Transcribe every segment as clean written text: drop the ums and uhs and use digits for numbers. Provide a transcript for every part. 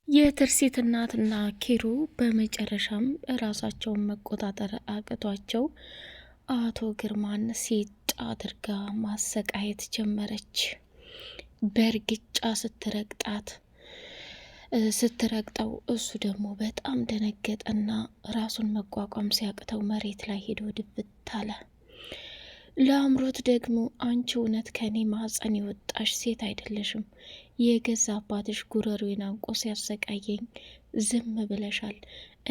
የትርሲት እናትና ኪሩ በመጨረሻም ራሳቸውን መቆጣጠር አቅቷቸው አቶ ግርማን ሲጥ አድርጋ ማሰቃየት ጀመረች። በእርግጫ ስትረግጠው እሱ ደግሞ በጣም ደነገጠና ራሱን መቋቋም ሲያቅተው መሬት ላይ ሄዶ ድብት አለ። ለአምሮት ደግሞ አንቺ እውነት ከኔ ማህፀን የወጣሽ ሴት አይደለሽም፣ የገዛ አባትሽ ጉረሮዬን አንቆ ሲያሰቃየኝ ዝም ብለሻል።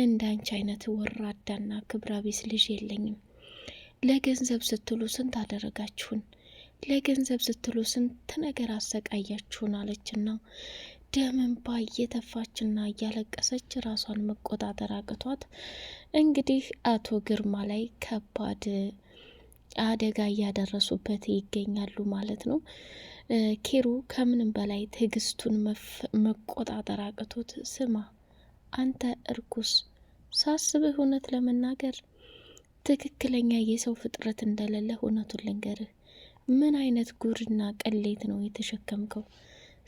እንዳንቺ አይነት ወራዳና ክብረቢስ ልጅ የለኝም። ለገንዘብ ስትሉ ስንት አደረጋችሁን፣ ለገንዘብ ስትሉ ስንት ነገር አሰቃያችሁን አለችና ደምን እየተፋችና እያለቀሰች ራሷን መቆጣጠር አቅቷት እንግዲህ አቶ ግርማ ላይ ከባድ አደጋ እያደረሱበት ይገኛሉ ማለት ነው። ኪሩ ከምንም በላይ ትዕግስቱን መቆጣጠር አቅቶት፣ ስማ አንተ እርኩስ፣ ሳስብህ እውነት ለመናገር ትክክለኛ የሰው ፍጥረት እንደሌለ እውነቱን ልንገርህ። ምን አይነት ጉድና ቅሌት ነው የተሸከምከው?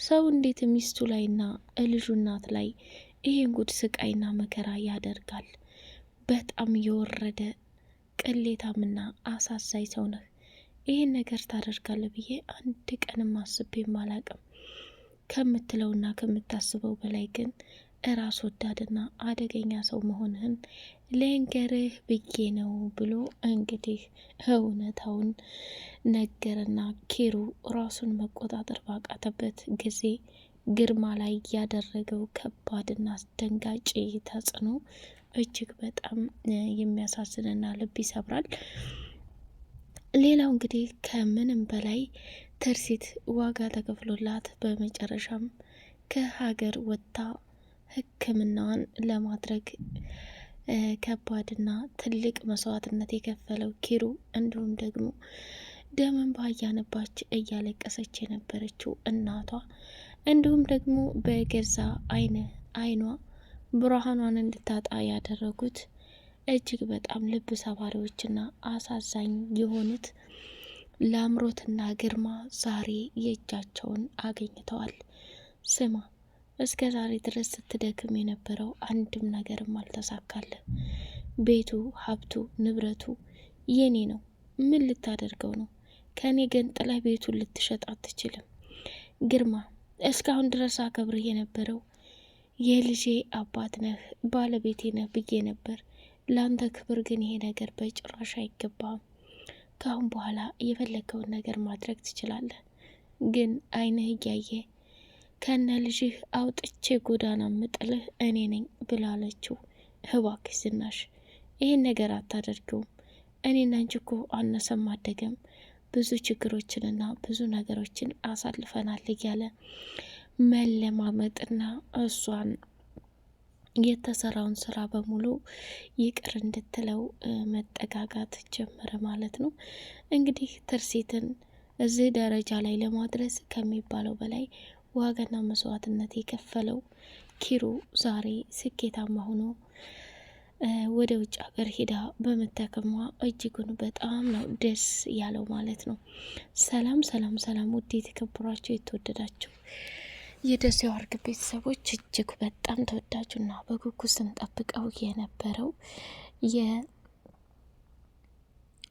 ሰው እንዴት ሚስቱ ላይና ልጁ እናት ላይ ይሄን ጉድ ስቃይና መከራ ያደርጋል? በጣም የወረደ ቅሌታምና አሳዛኝ ሰው ነህ። ይህን ነገር ታደርጋለህ ብዬ አንድ ቀንም አስቤም አላቅም። ከምትለውና ከምታስበው በላይ ግን እራስ ወዳድና አደገኛ ሰው መሆንህን ልንገርህ ብዬ ነው ብሎ እንግዲህ እውነታውን ነገርና ኪሩ ራሱን መቆጣጠር ባቃተበት ጊዜ ግርማ ላይ ያደረገው ከባድና አስደንጋጭ ተጽዕኖ እጅግ በጣም የሚያሳዝንና ልብ ይሰብራል። ሌላው እንግዲህ ከምንም በላይ ትርሲት ዋጋ ተከፍሎላት በመጨረሻም ከሀገር ወጥታ ሕክምናዋን ለማድረግ ከባድና ትልቅ መስዋዕትነት የከፈለው ኪሩ እንዲሁም ደግሞ ደምን ባያነባች እያለቀሰች የነበረችው እናቷ እንዲሁም ደግሞ በገዛ አይኗ ብርሃኗን እንድታጣ ያደረጉት እጅግ በጣም ልብ ሰባሪዎችና አሳዛኝ የሆኑት ለአምሮትና ግርማ ዛሬ የእጃቸውን አገኝተዋል። ስማ እስከ ዛሬ ድረስ ስትደክም የነበረው አንድም ነገርም አልተሳካለ። ቤቱ፣ ሀብቱ፣ ንብረቱ የኔ ነው። ምን ልታደርገው ነው? ከኔ ገንጥለህ ቤቱን ልትሸጥ አትችልም። ግርማ እስካሁን ድረስ አከብርህ የነበረው የልጄ አባት ነህ፣ ባለቤቴ ነህ ብዬ ነበር። ለአንተ ክብር ግን ይሄ ነገር በጭራሽ አይገባም። ከአሁን በኋላ የፈለግከውን ነገር ማድረግ ትችላለህ፣ ግን አይንህ እያየ ከነ ልጅህ አውጥቼ ጎዳና ምጥልህ እኔ ነኝ ብላለችው። እባክሽ ዝናሽ ይህን ነገር አታደርገውም። እኔና አንቺ እኮ አነሰም አደገም ብዙ ችግሮችንና ብዙ ነገሮችን አሳልፈናል እያለ መለማመጥና እሷን የተሰራውን ስራ በሙሉ ይቅር እንድትለው መጠጋጋት ጀመረ ማለት ነው። እንግዲህ ትርሲትን እዚህ ደረጃ ላይ ለማድረስ ከሚባለው በላይ ዋጋና መስዋዕትነት የከፈለው ኪሩ ዛሬ ስኬታማ ሆኖ ወደ ውጭ ሀገር ሄዳ በመታከሟ እጅጉን በጣም ነው ደስ ያለው ማለት ነው። ሰላም ሰላም ሰላም! ውድ የተከበራችሁ የተወደዳችሁ የደሴው አርግ ቤተሰቦች እጅግ በጣም ተወዳጁና በጉጉት ስንጠብቀው የነበረው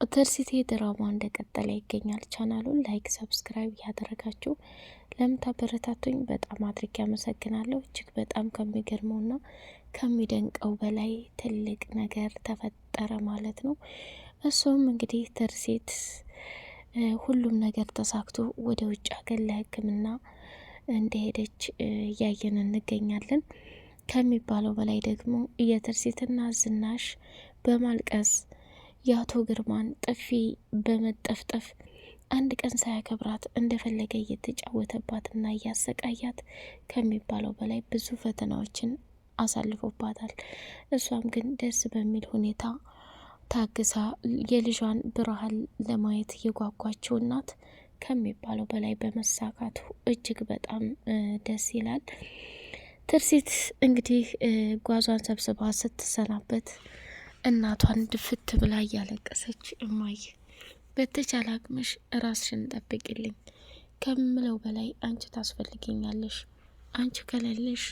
የትርሲት ድራማ እንደቀጠለ ይገኛል። ቻናሉን ላይክ፣ ሰብስክራይብ እያደረጋችሁ ለምታበረታቱኝ በጣም አድርጌ አመሰግናለሁ። እጅግ በጣም ከሚገርመውና ከሚደንቀው በላይ ትልቅ ነገር ተፈጠረ ማለት ነው። እሱም እንግዲህ ትርሲት ሁሉም ነገር ተሳክቶ ወደ ውጭ ሀገር ለሕክምና እንደሄደች እያየን እንገኛለን። ከሚባለው በላይ ደግሞ የትርሲትና ዝናሽ በማልቀስ የአቶ ግርማን ጥፊ በመጠፍጠፍ አንድ ቀን ሳያከብራት እንደፈለገ እየተጫወተባትና እያሰቃያት ከሚባለው በላይ ብዙ ፈተናዎችን አሳልፎባታል። እሷም ግን ደስ በሚል ሁኔታ ታግሳ የልጇን ብርሃን ለማየት የጓጓችው እናት ከሚባለው በላይ በመሳካቱ እጅግ በጣም ደስ ይላል። ትርሲት እንግዲህ ጓዟን ሰብስባ ስትሰናበት እናቷን ድፍት ብላ እያለቀሰች እማዬ በተቻለ አቅምሽ ራስሽን ጠብቂልኝ፣ ከምለው በላይ አንቺ ታስፈልገኛለሽ፣ አንቺ ከሌለሽ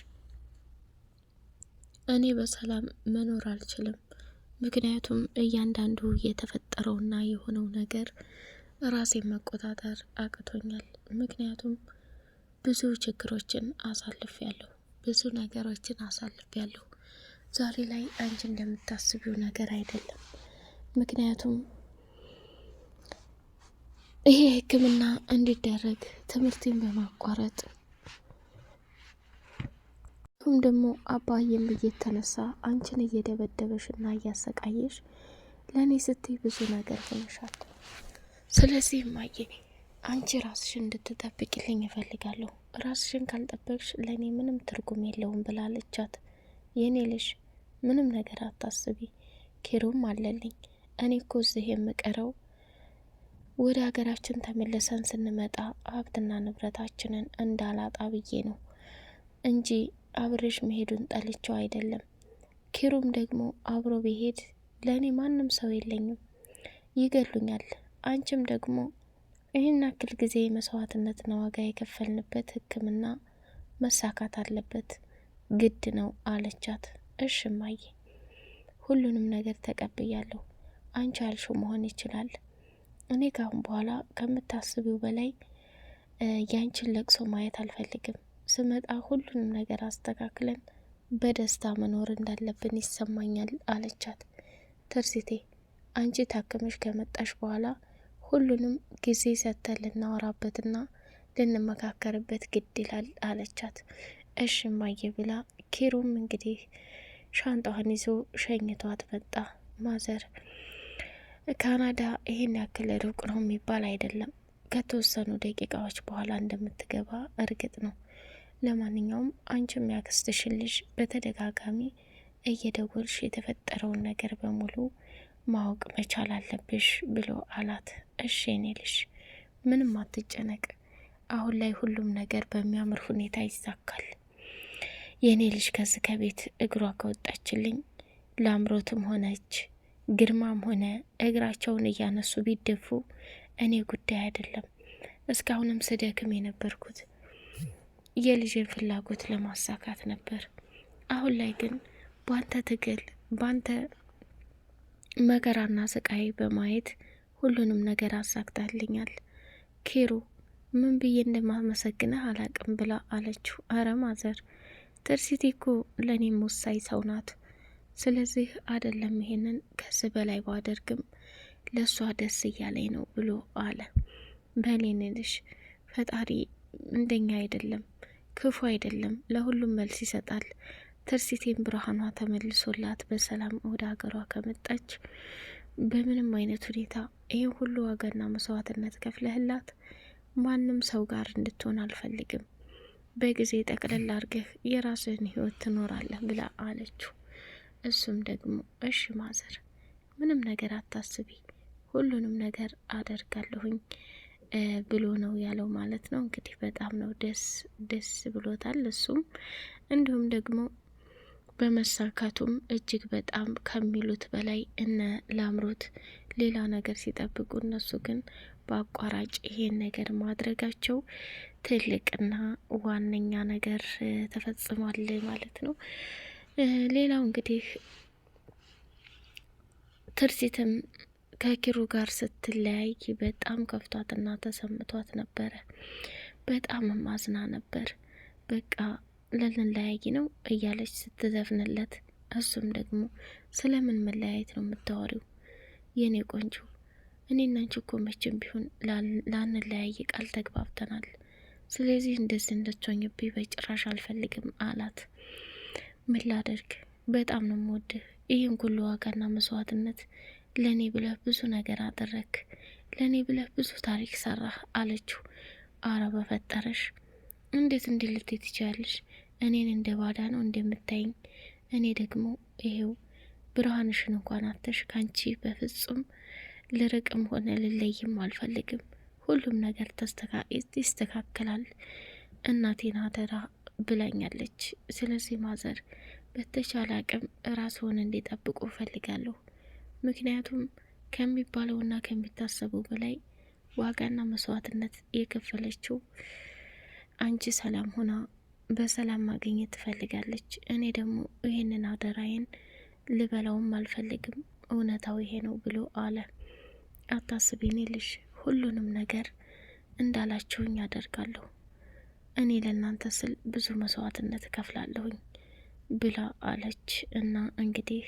እኔ በሰላም መኖር አልችልም። ምክንያቱም እያንዳንዱ የተፈጠረውና የሆነው ነገር ራሴን መቆጣጠር አቅቶኛል። ምክንያቱም ብዙ ችግሮችን አሳልፌያለሁ፣ ብዙ ነገሮችን አሳልፌያለሁ። ዛሬ ላይ አንቺ እንደምታስቢው ነገር አይደለም። ምክንያቱም ይሄ ሕክምና እንዲደረግ ትምህርቴን በማቋረጥ እንዲሁም ደግሞ አባዬም እየተነሳ አንቺን እየደበደበሽ እና እያሰቃየሽ ለእኔ ስትይ ብዙ ነገር ሆነሻል። ስለዚህ እማዬ አንቺ ራስሽን እንድትጠብቂልኝ እፈልጋለሁ። ራስሽን ካልጠበቅሽ ለእኔ ምንም ትርጉም የለውም ብላለቻት። የኔ ልጅ ምንም ነገር አታስቢ፣ ኪሩም አለልኝ። እኔ እኮ እዚህ የምቀረው ወደ ሀገራችን ተመልሰን ስንመጣ ሀብትና ንብረታችንን እንዳላጣ ብዬ ነው እንጂ አብሬሽ መሄዱን ጠልቼው አይደለም። ኪሩም ደግሞ አብሮ ቢሄድ ለእኔ ማንም ሰው የለኝም፣ ይገሉኛል። አንቺም ደግሞ ይህን ያክል ጊዜ መስዋዕትነትና ዋጋ የከፈልንበት ሕክምና መሳካት አለበት፣ ግድ ነው አለቻት። እሽ እማዬ፣ ሁሉንም ነገር ተቀብያለሁ። አንቺ ያልሽው መሆን ይችላል። እኔ ካሁን በኋላ ከምታስቢው በላይ ያንቺን ለቅሶ ማየት አልፈልግም። ስመጣ ሁሉንም ነገር አስተካክለን በደስታ መኖር እንዳለብን ይሰማኛል አለቻት። ትርሲቴ፣ አንቺ ታክመሽ ከመጣሽ በኋላ ሁሉንም ጊዜ ሰጥተን ልናወራበትና ልንመካከርበት ግድ ይላል አለቻት። እሽ እማዬ ብላ ኪሩም እንግዲህ ሻንጣዋን ይዞ ሸኝቷት መጣ። ማዘር ካናዳ ይሄን ያክል ሩቅ ነው የሚባል አይደለም፣ ከተወሰኑ ደቂቃዎች በኋላ እንደምትገባ እርግጥ ነው። ለማንኛውም አንቺም ያክስትሽን ልጅ በተደጋጋሚ እየደወልሽ የተፈጠረውን ነገር በሙሉ ማወቅ መቻል አለብሽ ብሎ አላት። እሺ የኔ ልጅ ምንም አትጨነቅ፣ አሁን ላይ ሁሉም ነገር በሚያምር ሁኔታ ይሳካል። የኔ ልጅ ከዚህ ከቤት እግሯ ከወጣችልኝ ላምሮትም ሆነች ግርማም ሆነ እግራቸውን እያነሱ ቢደፉ እኔ ጉዳይ አይደለም። እስካሁንም ስደክም የነበርኩት የልጅን ፍላጎት ለማሳካት ነበር። አሁን ላይ ግን ባንተ ትግል፣ ባንተ መከራና ስቃይ በማየት ሁሉንም ነገር አሳክታልኛል። ኪሩ ምን ብዬ እንደማመሰግነህ አላቅም ብላ አለችው። አረ ማዘር፣ ትርሲቴ እኮ ለእኔም ወሳኝ ሰው ናት። ስለዚህ አይደለም ይሄንን ከዚህ በላይ ባደርግም ለእሷ ደስ እያለኝ ነው ብሎ አለ። በሌንልሽ ፈጣሪ እንደኛ አይደለም፣ ክፉ አይደለም፣ ለሁሉም መልስ ይሰጣል። ትርሲቴን ብርሃኗ ተመልሶላት በሰላም ወደ ሀገሯ ከመጣች በምንም አይነት ሁኔታ ይህን ሁሉ ዋጋና መስዋዕትነት ከፍለህላት ማንም ሰው ጋር እንድትሆን አልፈልግም። በጊዜ ጠቅለል አድርገህ የራስህን ህይወት ትኖራለህ ብላ አለችው። እሱም ደግሞ እሺ ማዘር፣ ምንም ነገር አታስቢ፣ ሁሉንም ነገር አደርጋለሁኝ ብሎ ነው ያለው ማለት ነው። እንግዲህ በጣም ነው ደስ ብሎታል እሱም። እንዲሁም ደግሞ በመሳካቱም እጅግ በጣም ከሚሉት በላይ እነ ላምሮት ሌላ ነገር ሲጠብቁ፣ እነሱ ግን በአቋራጭ ይሄን ነገር ማድረጋቸው ትልቅና ዋነኛ ነገር ተፈጽሟል ማለት ነው። ሌላው እንግዲህ ትርሲትም ከኪሩ ጋር ስትለያይ በጣም ከፍቷትና ተሰምቷት ነበረ። በጣም ማዝና ነበር። በቃ ልንለያይ ነው እያለች ስትዘፍንለት፣ እሱም ደግሞ ስለምን መለያየት ነው የምታወሪው የኔ ቆንጆ? እኔና አንቺ እኮ መቼም ቢሆን ላንለያይ ቃል ተግባብተናል። ስለዚህ እንደዚህ እንድትሆኝብኝ በጭራሽ አልፈልግም አላት። ምን ላደርግ፣ በጣም ነው የምወድህ። ይህን ሁሉ ዋጋና መስዋዕትነት ለእኔ ብለህ ብዙ ነገር አደረግ፣ ለእኔ ብለህ ብዙ ታሪክ ሰራህ አለችው። አረ በፈጠረሽ እንዴት እንዲህ ልትይ ትችያለሽ? እኔን እንደ ባዳ ነው እንደምታይኝ? እኔ ደግሞ ይሄው ብርሃንሽን እንኳን አተሽ ካንቺ በፍጹም ልርቅም ሆነ ልለይም አልፈልግም። ሁሉም ነገር ይስተካከላል፣ እናቴን አደራ ብላኛለች። ስለዚህ ማዘር በተቻለ አቅም ራስዎን እንዲጠብቁ እፈልጋለሁ። ምክንያቱም ከሚባለውና ከሚታሰበው በላይ ዋጋና መስዋዕትነት የከፈለችው አንቺ ሰላም ሆና በሰላም ማግኘት ትፈልጋለች። እኔ ደግሞ ይህንን አደራዬን ልበላውም አልፈልግም፣ እውነታው ይሄ ነው ብሎ አለ። አታስቢ የኔ ልጅ፣ ሁሉንም ነገር እንዳላችሁኝ አደርጋለሁ። እኔ ለእናንተ ስል ብዙ መስዋዕትነት እከፍላለሁኝ ብላ አለች። እና እንግዲህ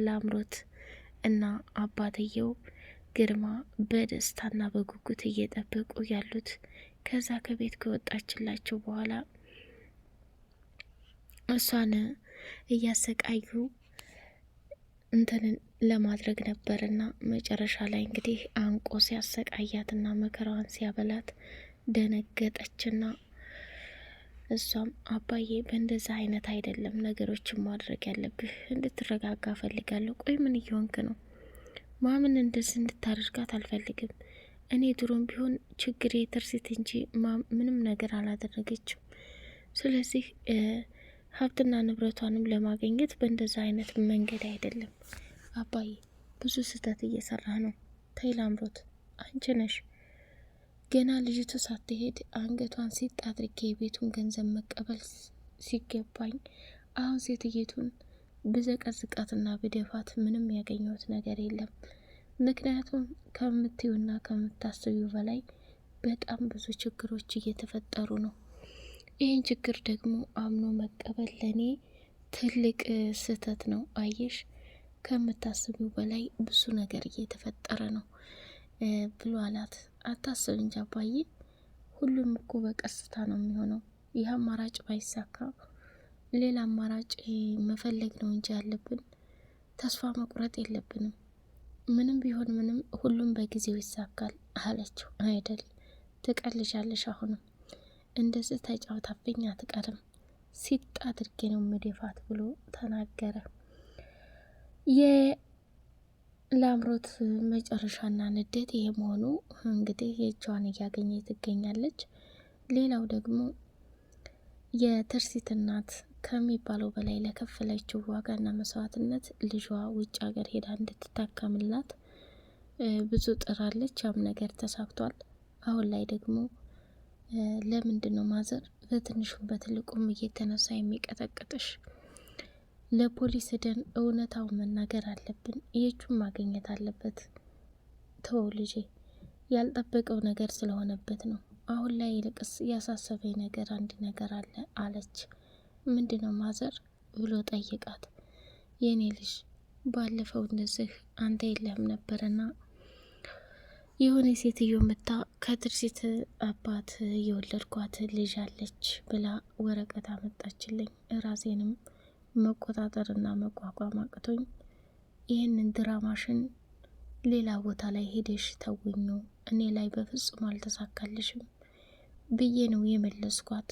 ላምሮት እና አባትየው ግርማ በደስታና በጉጉት እየጠበቁ ያሉት ከዛ ከቤት ከወጣችላቸው በኋላ እሷን እያሰቃዩ እንትንን ለማድረግ ነበርና መጨረሻ ላይ እንግዲህ አንቆ ሲያሰቃያትና መከራዋን ሲያበላት ደነገጠችና እሷም አባዬ በእንደዛ አይነት አይደለም ነገሮችን ማድረግ ያለብህ፣ እንድትረጋጋ ፈልጋለሁ። ቆይ ምን እየሆንክ ነው? ማምን እንደዚህ እንድታደርጋት አልፈልግም። እኔ ድሮም ቢሆን ችግሬ ትርሲት እንጂ ምንም ነገር አላደረገችም። ስለዚህ ሀብትና ንብረቷንም ለማግኘት በእንደዛ አይነት መንገድ አይደለም። አባዬ ብዙ ስህተት እየሰራ ነው። ተይ ላምሮት፣ አንቺ ነሽ ገና ልጅቱ ሳትሄድ አንገቷን ሲጥ አድርጌ የቤቱን ገንዘብ መቀበል ሲገባኝ አሁን ሴትየቱን ብዘቀዝቃትና ብደፋት ምንም ያገኘሁት ነገር የለም። ምክንያቱም ከምትዩና ከምታስቢው በላይ በጣም ብዙ ችግሮች እየተፈጠሩ ነው። ይህን ችግር ደግሞ አምኖ መቀበል ለኔ ትልቅ ስህተት ነው። አየሽ፣ ከምታስቢው በላይ ብዙ ነገር እየተፈጠረ ነው ብሎ አላት። አታስብ እንጂ አባዬ፣ ሁሉም እኮ በቀስታ ነው የሚሆነው። ይህ አማራጭ ባይሳካ ሌላ አማራጭ መፈለግ ነው እንጂ ያለብን፣ ተስፋ መቁረጥ የለብንም። ምንም ቢሆን ምንም ሁሉም በጊዜው ይሳካል አለችው። አይደል ትቀልጃለሽ፣ አሁንም እንደዚህ ተጫውታብኝ አትቀርም፣ ሲጥ አድርጌ ነው ምድፋት ብሎ ተናገረ። የላምሮት መጨረሻና ንዴት ይሄ መሆኑ እንግዲህ የእጇን እያገኘ ትገኛለች። ሌላው ደግሞ የትርሲት እናት ከሚባለው በላይ ለከፈለችው ዋጋና መስዋዕትነት ልጇ ውጭ ሀገር ሄዳ እንድትታከምላት ብዙ ጥራለች። ያም ነገር ተሳክቷል። አሁን ላይ ደግሞ ለምንድን ነው ማዘር በትንሹም በትልቁም እየተነሳ የሚቀጠቅጥሽ? ለፖሊስ ሄደን እውነታው መናገር አለብን። የእጁን ማግኘት አለበት። ተው ልጄ፣ ያልጠበቀው ነገር ስለሆነበት ነው። አሁን ላይ ይልቅስ ያሳሰበኝ ነገር አንድ ነገር አለ አለች። ምንድነው ማዘር ብሎ ጠይቃት። የኔ ልጅ ባለፈው እንደዚህ አንተ የለህም ነበርና የሆነ ሴትዮ መታ ከትርሲት አባት የወለድኳት ልጅ አለች ብላ ወረቀት አመጣችልኝ። ራሴንም መቆጣጠርና መቋቋም አቅቶኝ ይህንን ድራማሽን ሌላ ቦታ ላይ ሄደሽ ተውኙ፣ እኔ ላይ በፍጹም አልተሳካልሽም ብዬ ነው የመለስኳት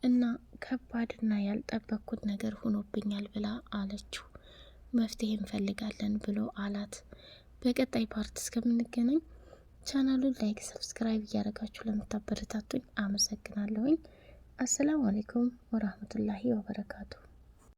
እና ከባድና ያልጠበቅኩት ነገር ሆኖብኛል ብላ አለችው። መፍትሄ እንፈልጋለን ብሎ አላት። በቀጣይ ፓርት እስከምንገናኝ ቻናሉን ላይክ፣ ሰብስክራይብ እያደረጋችሁ ለምታበረታቱኝ አመሰግናለሁኝ። አሰላሙ አለይኩም ወራህመቱላሂ ወበረካቱ።